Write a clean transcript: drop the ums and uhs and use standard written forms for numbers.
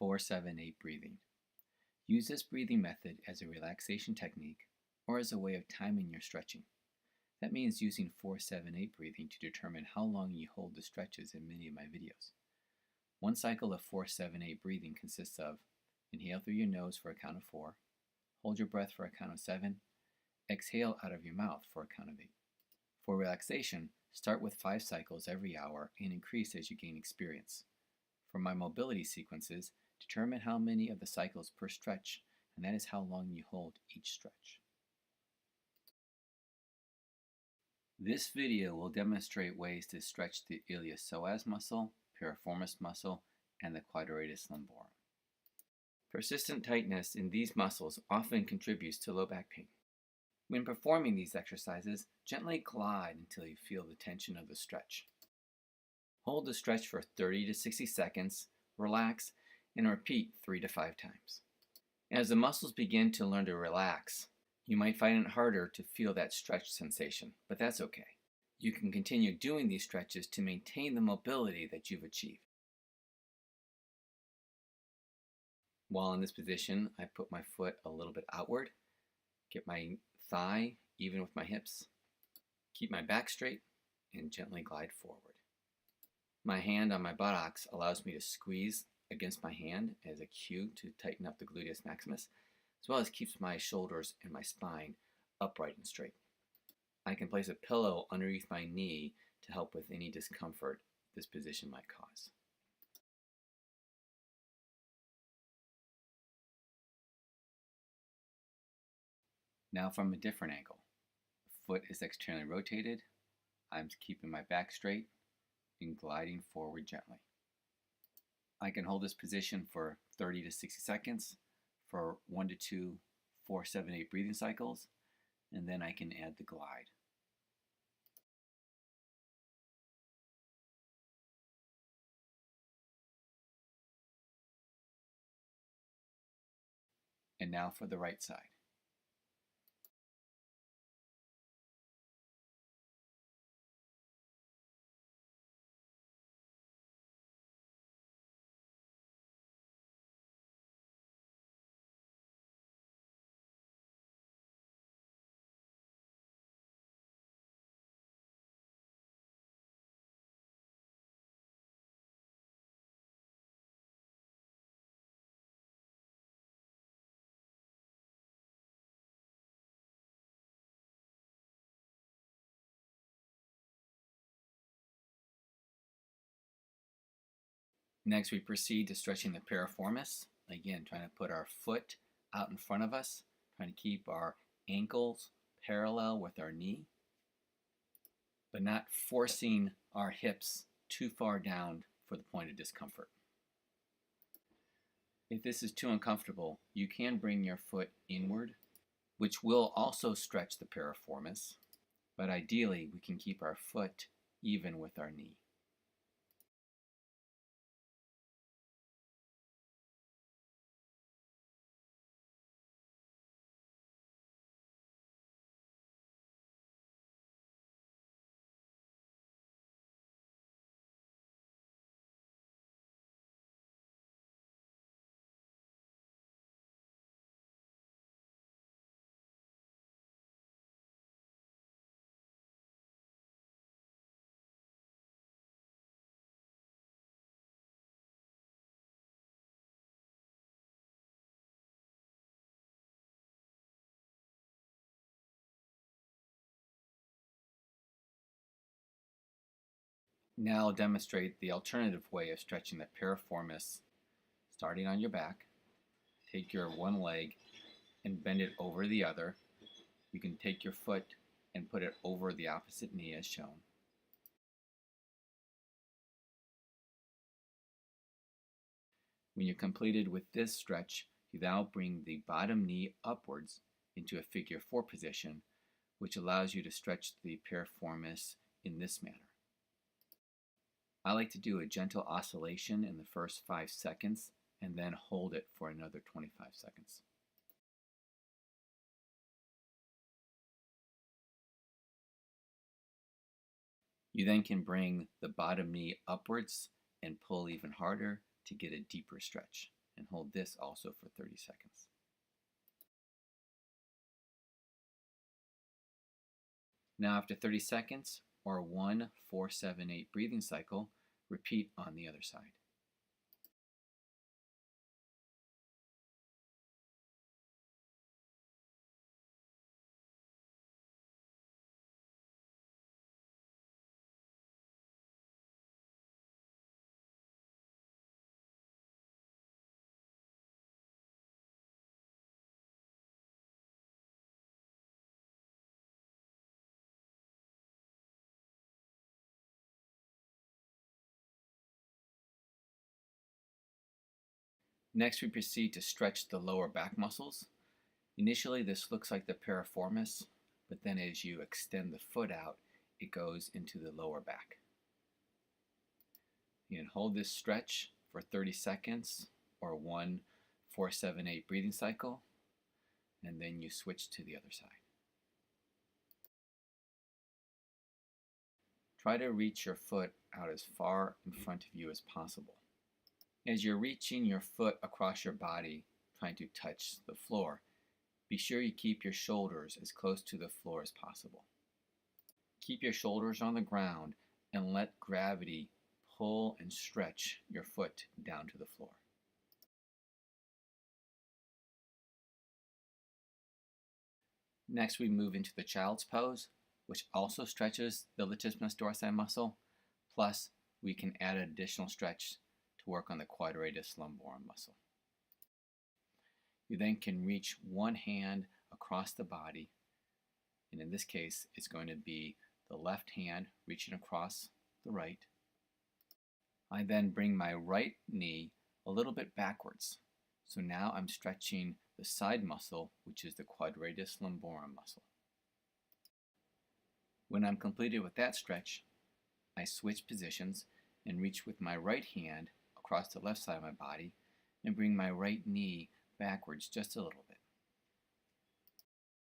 4-7-8 breathing. Use this breathing method as a relaxation technique or as a way of timing your stretching. That means using 4-7-8 breathing to determine how long you hold the stretches in many of my videos. One cycle of 4-7-8 breathing consists of inhale through your nose for a count of 4, hold your breath for a count of 7, exhale out of your mouth for a count of 8. For relaxation, start with 5 cycles every hour and increase as you gain experience. For my mobility sequences, determine how many of the cycles per stretch, and that is how long you hold each stretch. This video will demonstrate ways to stretch the Iliopsoas muscle, Piriformis muscle, and the Quadratus lumborum. Persistent tightness in these muscles often contributes to low back pain. When performing these exercises, gently glide until you feel the tension of the stretch. Hold the stretch for 30 to 60 seconds, relax, and repeat 3 to 5 times. As the muscles begin to learn to relax, you might find it harder to feel that stretch sensation, but that's okay. You can continue doing these stretches to maintain the mobility that you've achieved. While in this position, I put my foot a little bit outward, get my thigh even with my hips, keep my back straight, and gently glide forward. My hand on my buttocks allows me to squeeze against my hand as a cue to tighten up the gluteus maximus, as well as keeps my shoulders and my spine upright and straight. I can place a pillow underneath my knee to help with any discomfort this position might cause. Now from a different angle. The foot is externally rotated. I'm keeping my back straight and gliding forward gently. I can hold this position for 30 to 60 seconds for 1 to 2 4-7-8 breathing cycles, and then I can add the glide. And now for the right side. Next, we proceed to stretching the piriformis. Again, trying to put our foot out in front of us, trying to keep our ankles parallel with our knee, but not forcing our hips too far down for the point of discomfort. If this is too uncomfortable, you can bring your foot inward, which will also stretch the piriformis, but ideally we can keep our foot even with our knee. Now I'll demonstrate the alternative way of stretching the piriformis. Starting on your back, take your one leg and bend it over the other. You can take your foot and put it over the opposite knee as shown. When you're completed with this stretch, you now bring the bottom knee upwards into a figure 4 position, which allows you to stretch the piriformis in this manner. I like to do a gentle oscillation in the first 5 seconds and then hold it for another 25 seconds. You then can bring the bottom knee upwards and pull even harder to get a deeper stretch. and hold this also for 30 seconds. Now after 30 seconds, or 1, 4, 7, 8 breathing cycle, repeat on the other side. Next, we proceed to stretch the lower back muscles. Initially, this looks like the piriformis, but then as you extend the foot out, it goes into the lower back. You can hold this stretch for 30 seconds, or 1, 4, 7, 8 breathing cycle, and then you switch to the other side. Try to reach your foot out as far in front of you as possible. As you're reaching your foot across your body, trying to touch the floor, be sure you keep your shoulders as close to the floor as possible. Keep your shoulders on the ground and let gravity pull and stretch your foot down to the floor. Next, we move into the child's pose, which also stretches the latissimus dorsi muscle, plus we can add an additional stretch to work on the quadratus lumborum muscle. You then can reach one hand across the body, and in this case, it's going to be the left hand reaching across the right. I then bring my right knee a little bit backwards. So now I'm stretching the side muscle, which is the quadratus lumborum muscle. When I'm completed with that stretch, I switch positions and reach with my right hand across the left side of my body and bring my right knee backwards just a little bit.